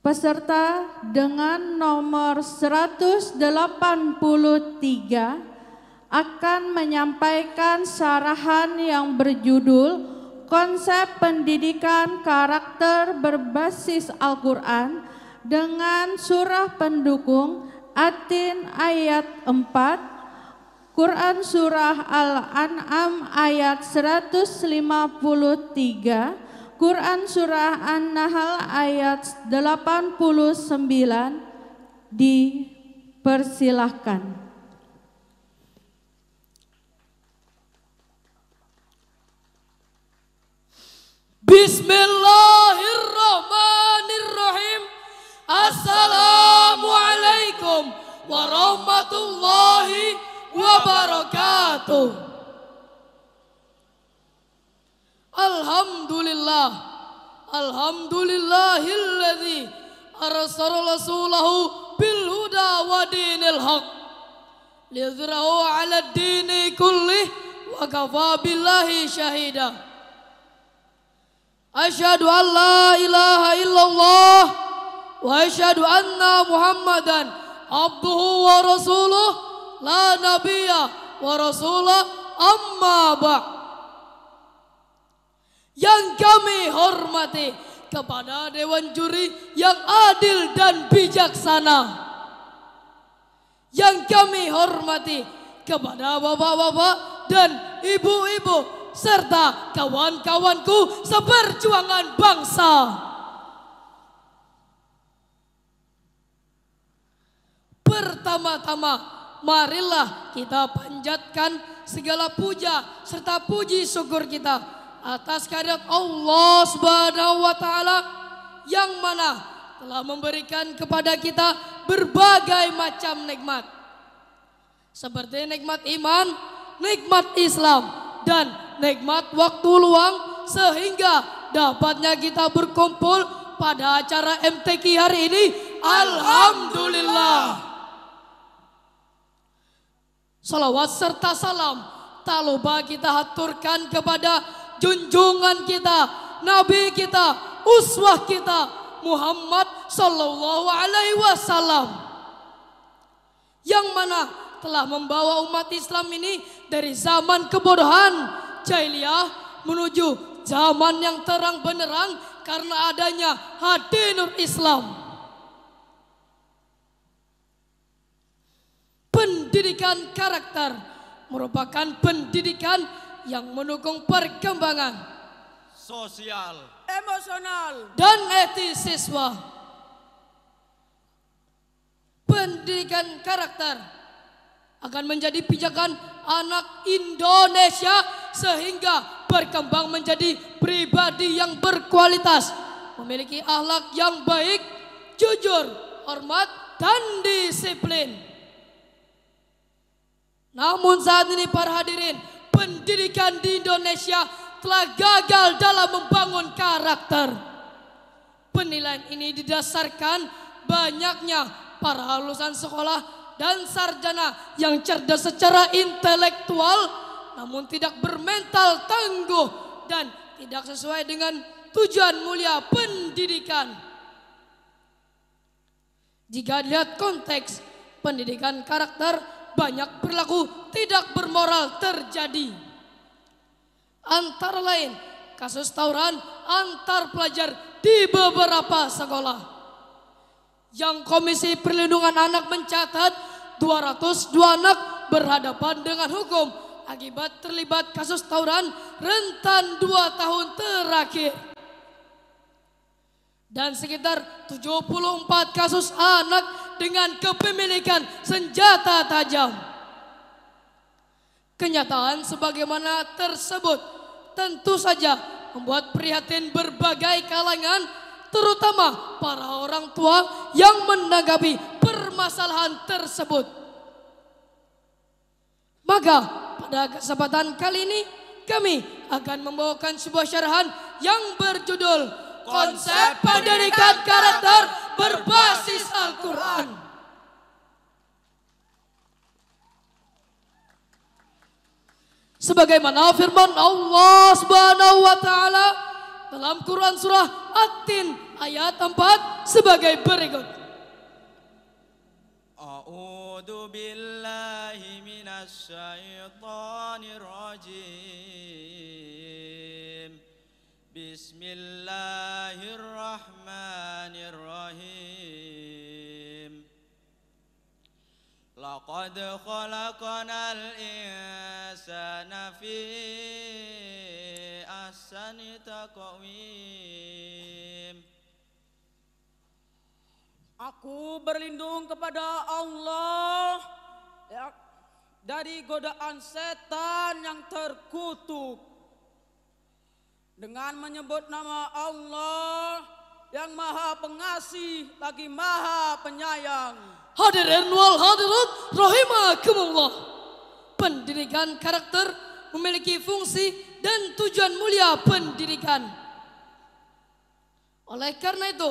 Peserta dengan nomor 183 akan menyampaikan syarahan yang berjudul Konsep Pendidikan Karakter Berbasis Al-Quran dengan surah pendukung At-Tin ayat 4, Quran Surah Al-An'am ayat 153, Quran Surah An-Nahl ayat 89. Dipersilahkan. Bismillahirrahmanirrahim. Assalamualaikum warahmatullahi wabarakatuh. Alhamdulillah, alhamdulillahilladzi arsala rasulahu bil huda wa dinil haq liyuzhirahu 'ala ad-dini kullih wa kafa billahi syahida. Asyhadu an la ilaha illallah wa asyhadu anna Muhammadan abduhu wa rasuluh la nabiyya wa rasulah amma ba'd. Yang kami hormati kepada Dewan Juri yang adil dan bijaksana, yang kami hormati kepada bapak-bapak dan ibu-ibu serta kawan-kawanku seperjuangan bangsa. Pertama-tama, marilah kita panjatkan segala puja serta puji syukur kita atas kehadirat Allah Subhanahu wa taala yang mana telah memberikan kepada kita berbagai macam nikmat. Seperti nikmat iman, nikmat Islam, dan nikmat waktu luang sehingga dapatnya kita berkumpul pada acara MTQ hari ini. Alhamdulillah. Salawat serta salam tak lupa kita haturkan kepada junjungan kita, Nabi kita, uswah kita, Muhammad sallallahu alaihi wasallam, yang mana telah membawa umat Islam ini dari zaman kebodohan jahiliyah menuju zaman yang terang benderang karena adanya hadi nur Islam. Pendidikan karakter merupakan pendidikan yang mendukung perkembangan sosial, emosional, dan etis siswa. Pendidikan karakter akan menjadi pijakan anak Indonesia sehingga berkembang menjadi pribadi yang berkualitas, memiliki akhlak yang baik, jujur, hormat, dan disiplin. Namun saat ini para hadirin, pendidikan di Indonesia telah gagal dalam membangun karakter. Penilaian ini didasarkan banyaknya para lulusan sekolah dan sarjana yang cerdas secara intelektual namun tidak bermental tangguh dan tidak sesuai dengan tujuan mulia pendidikan. Jika dilihat konteks pendidikan karakter, banyak perilaku tidak bermoral terjadi. Antara lain kasus tawuran antar pelajar di beberapa sekolah, yang Komisi Perlindungan Anak mencatat 202 anak berhadapan dengan hukum akibat terlibat kasus tawuran rentan 2 tahun terakhir. Dan sekitar 74 kasus anak dengan kepemilikan senjata tajam. Kenyataan sebagaimana tersebut tentu saja membuat prihatin berbagai kalangan, terutama para orang tua yang menanggapi permasalahan tersebut. Maka pada kesempatan kali ini kami akan membawakan sebuah syarahan yang berjudul Konsep Pendidikan Karakter Berbasis Al-Quran. Sebagaimana firman Allah Subhanahu wa taala dalam Quran surah At-Tin ayat 4, sebagai berikut. A'udzu billahi minasy syaithanir rajim. Bismillahirrahmanirrahim. Laqad khalaqnal insana fi ahsani taqwim. Aku berlindung kepada Allah dari godaan setan yang terkutuk dengan menyebut nama Allah yang Maha Pengasih lagi Maha Penyayang. Hadirin wal hadirat rahimakumullah. Pendidikan karakter memiliki fungsi dan tujuan mulia pendidikan. Oleh karena itu,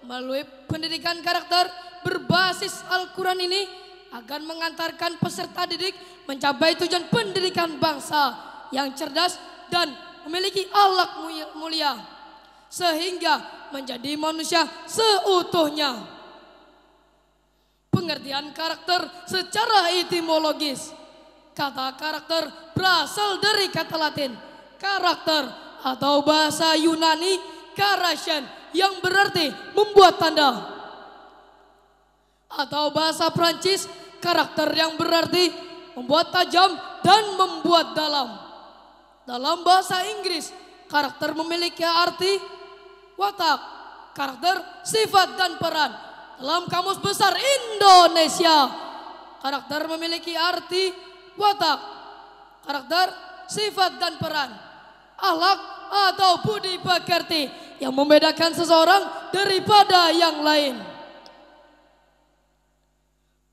melalui pendidikan karakter berbasis Al-Quran ini akan mengantarkan peserta didik mencapai tujuan pendidikan bangsa yang cerdas dan memiliki akhlak mulia sehingga menjadi manusia seutuhnya. Pengertian karakter secara etimologis. Kata karakter berasal dari kata Latin karakter atau bahasa Yunani karasyan yang berarti membuat tanda, atau bahasa Prancis karakter yang berarti membuat tajam dan membuat dalam. Dalam bahasa Inggris karakter memiliki arti watak, karakter, sifat dan peran. Dalam Kamus Besar Indonesia karakter memiliki arti watak, karakter, sifat dan peran, akhlak atau budi pekerti yang membedakan seseorang daripada yang lain.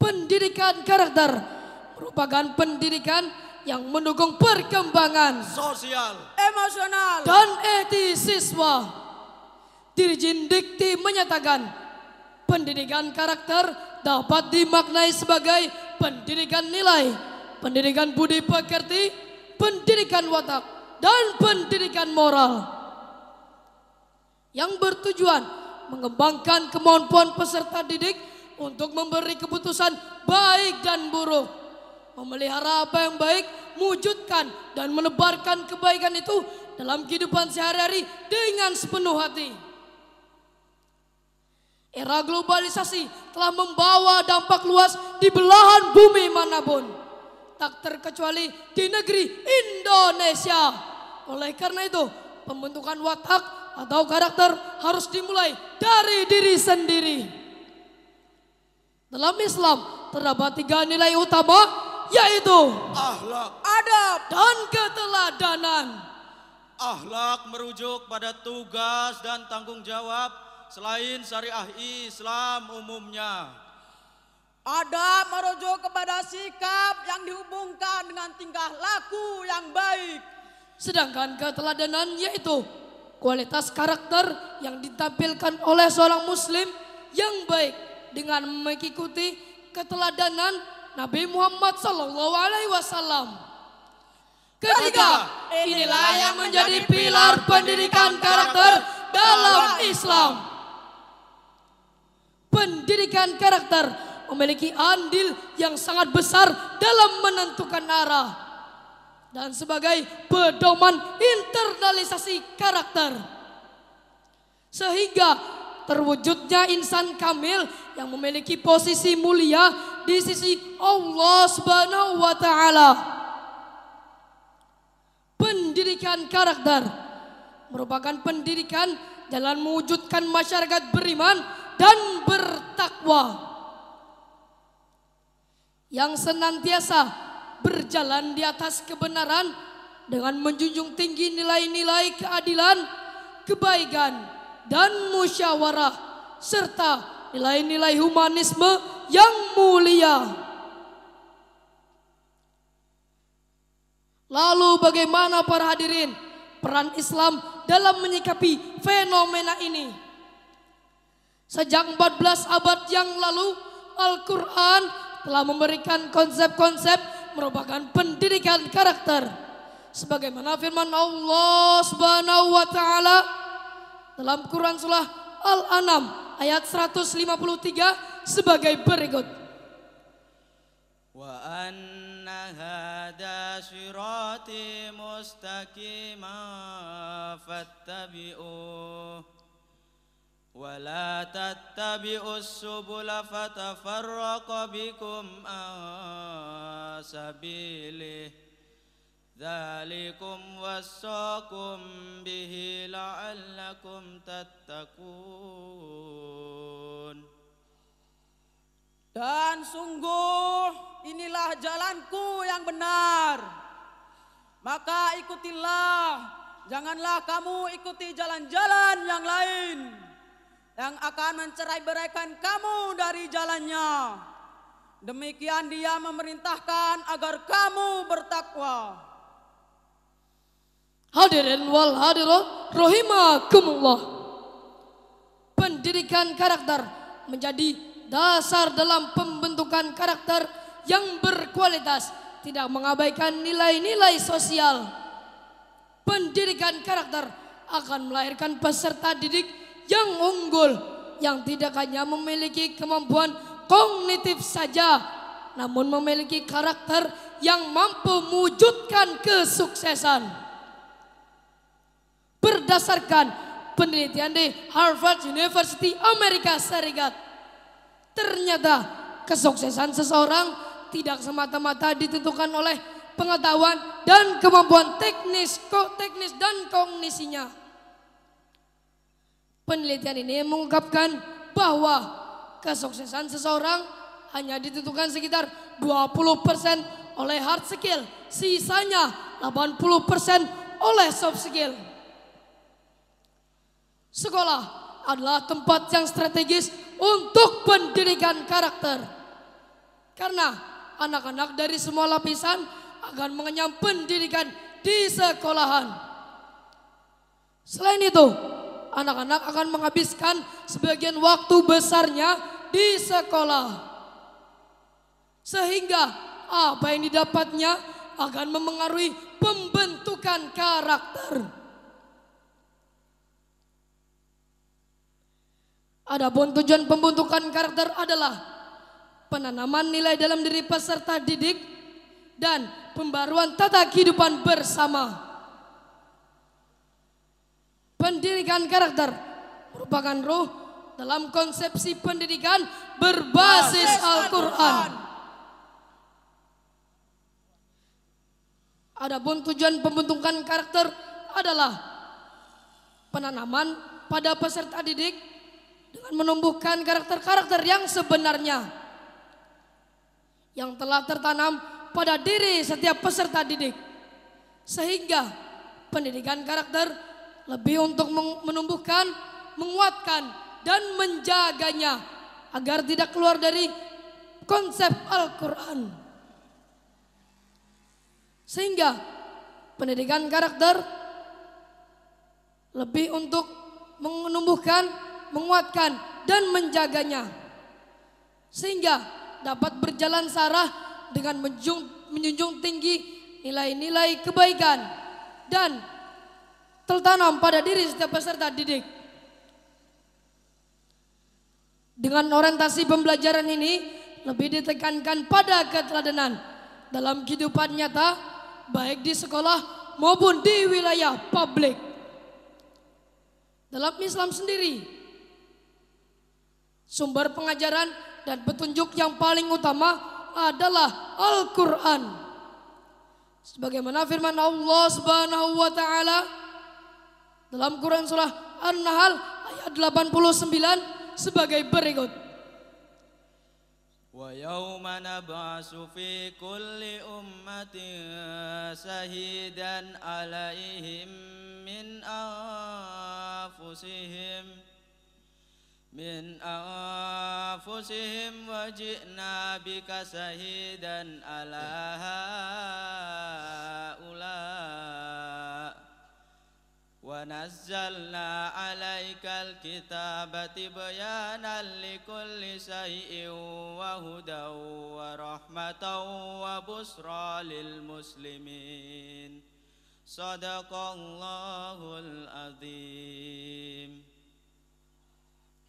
Pendidikan karakter merupakan pendidikan yang mendukung perkembangan Sosial, Emosional dan etis siswa. Dirjen Dikti menyatakan pendidikan karakter dapat dimaknai sebagai pendidikan nilai, pendidikan budi pekerti, pendidikan watak, dan pendidikan moral yang bertujuan mengembangkan kemampuan peserta didik untuk memberi keputusan baik dan buruk, memelihara apa yang baik, mewujudkan dan menebarkan kebaikan itu dalam kehidupan sehari-hari dengan sepenuh hati. Era globalisasi telah membawa dampak luas di belahan bumi manapun, tak terkecuali di negeri Indonesia. Oleh karena itu, pembentukan watak atau karakter harus dimulai dari diri sendiri. Dalam Islam terdapat 3 nilai utama, yaitu akhlak, adab dan keteladanan. akhlak merujuk pada tugas dan tanggung jawab selain syariah Islam umumnya. Adab merujuk kepada sikap yang dihubungkan dengan tingkah laku yang baik. Sedangkan keteladanan yaitu kualitas karakter yang ditampilkan oleh seorang muslim yang baik dengan mengikuti keteladanan Nabi Muhammad SAW. Ketiga, inilah yang menjadi pilar pendidikan karakter dalam Islam. Pendidikan karakter memiliki andil yang sangat besar dalam menentukan arah dan sebagai pedoman internalisasi karakter, sehingga terwujudnya insan kamil yang memiliki posisi mulia di sisi Allah Subhanahu wa taala. Pendidikan karakter merupakan pendidikan dalam mewujudkan masyarakat beriman dan bertakwa yang senantiasa berjalan di atas kebenaran dengan menjunjung tinggi nilai-nilai keadilan, kebaikan, dan musyawarah serta nilai-nilai humanisme yang mulia. Lalu bagaimana para hadirin peran Islam dalam menyikapi fenomena ini? Sejak 14 abad yang lalu, Al-Quran telah memberikan konsep-konsep merupakan pendidikan karakter. Sebagaimana firman Allah Subhanahu wa taala dalam Quran surah Al-An'am ayat 153 sebagai berikut. Wa anna hadha sirati mustaqima fattabi'uh wa la tattabi'us subula fatafarraqa bikum an sabilih dzalikum wassaqum bihi la'allakum tattaqun. Dan sungguh inilah jalanku yang benar, maka ikutilah, janganlah kamu ikuti jalan-jalan yang lain yang akan mencerai-beraikan kamu dari jalannya. Demikian Dia memerintahkan agar kamu bertakwa. Hadirin wal hadirat rahimakumullah. Pendidikan karakter menjadi dasar dalam pembentukan karakter yang berkualitas, tidak mengabaikan nilai-nilai sosial. Pendidikan karakter akan melahirkan peserta didik yang unggul, yang tidak hanya memiliki kemampuan kognitif saja, namun memiliki karakter yang mampu mewujudkan kesuksesan. Berdasarkan penelitian di Harvard University Amerika Serikat, ternyata kesuksesan seseorang tidak semata-mata ditentukan oleh pengetahuan dan kemampuan teknis dan kognisinya. Penelitian ini mengungkapkan bahwa kesuksesan seseorang hanya ditentukan sekitar 20% oleh hard skill, sisanya 80% oleh soft skill. Sekolah adalah tempat yang strategis untuk pendidikan karakter, karena anak-anak dari semua lapisan akan mengenyam pendidikan di sekolahan. Selain itu, anak-anak akan menghabiskan sebagian waktu besarnya di sekolah, sehingga apa yang didapatnya akan memengaruhi pembentukan karakter. Adapun tujuan pembentukan karakter adalah penanaman nilai dalam diri peserta didik dan pembaruan tata kehidupan bersama. Pendidikan karakter merupakan ruh dalam konsepsi pendidikan berbasis Al-Quran. Adapun tujuan pembentukan karakter adalah penanaman pada peserta didik dengan menumbuhkan karakter-karakter yang sebenarnya yang telah tertanam pada diri setiap peserta didik, sehingga pendidikan karakter lebih untuk menumbuhkan, menguatkan, dan menjaganya agar tidak keluar dari konsep Al-Quran. Sehingga pendidikan karakter lebih untuk menumbuhkan, menguatkan, dan menjaganya, sehingga dapat berjalan sarah dengan menjunjung tinggi nilai-nilai kebaikan dan tertanam pada diri setiap peserta didik. Dengan orientasi pembelajaran ini lebih ditekankan pada keteladanan dalam kehidupan nyata, baik di sekolah maupun di wilayah publik. Dalam Islam sendiri, sumber pengajaran dan petunjuk yang paling utama adalah Al-Quran. Sebagaimana firman Allah Subhanahu wa taala dalam Quran surah An-Nahl ayat 89 sebagai berikut. Wa yawma nab'asu fi kulli ummatin shahidan 'alaihim min anfusihim wa ji'na bika shahidan 'ala haula wa nazzalna 'alaikal kitaba tibyanan likulli shay'in wa hudaw wa rahmatan wa busra lil muslimin. Shadaqallahul azim.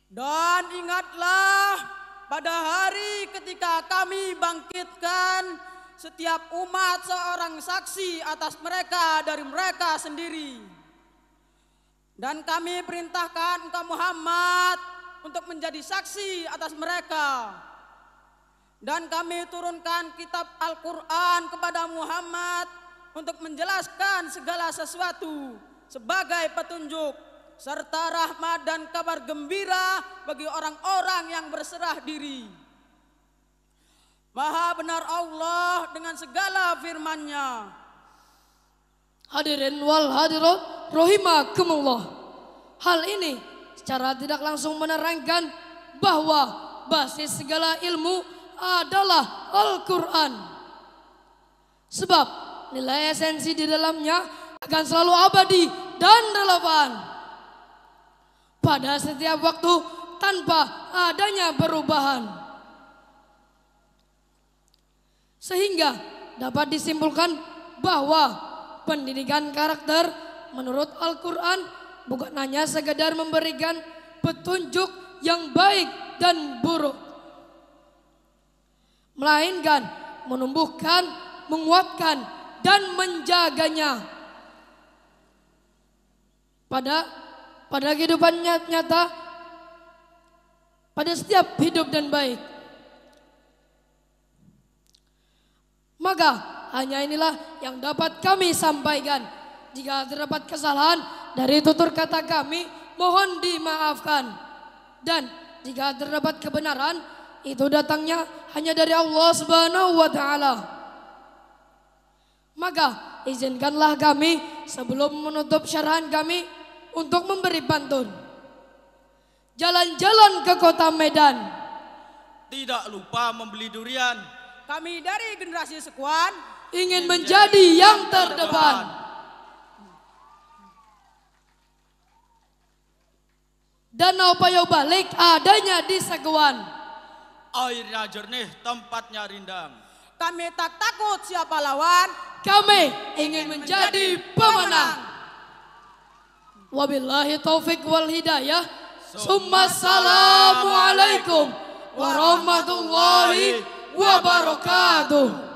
Dan Dan ingatlah pada hari ketika kami bangkitkan setiap umat seorang saksi atas mereka dari mereka sendiri. Dan kami perintahkan engkau Muhammad untuk menjadi saksi atas mereka. Dan kami turunkan kitab Al-Quran kepada Muhammad untuk menjelaskan segala sesuatu sebagai petunjuk serta rahmat dan kabar gembira bagi orang-orang yang berserah diri. Maha benar Allah dengan segala firman-Nya. Hadirin wal hadirat rahimakumullah. Hal ini secara tidak langsung menerangkan bahwa basis segala ilmu adalah Al-Quran. Sebab nilai esensi di dalamnya akan selalu abadi dan relevan pada setiap waktu tanpa adanya perubahan. Sehingga dapat disimpulkan bahwa pendidikan karakter menurut Al-Quran bukan hanya sekedar memberikan petunjuk yang baik dan buruk, melainkan menumbuhkan, menguatkan, dan menjaganya pada kehidupan nyata, pada setiap hidup dan baik. Maka hanya inilah yang dapat kami sampaikan. Jika terdapat kesalahan dari tutur kata kami, mohon dimaafkan. Dan jika terdapat kebenaran, itu datangnya hanya dari Allah Subhanahu wa Ta'ala. Maka izinkanlah kami sebelum menutup syarahan kami untuk memberi pantun. Jalan-jalan ke kota Medan, tidak lupa membeli durian. Kami dari generasi Sekuan ingin menjadi yang terdepan. Danau Payau Balik adanya di Sekuan. Airnya jernih, tempatnya rindang. Kami tak takut siapa lawan. Kami ingin menjadi pemenang. Wabillahi taufik wal hidayah. Assalamualaikum warahmatullahi wabarakatuh.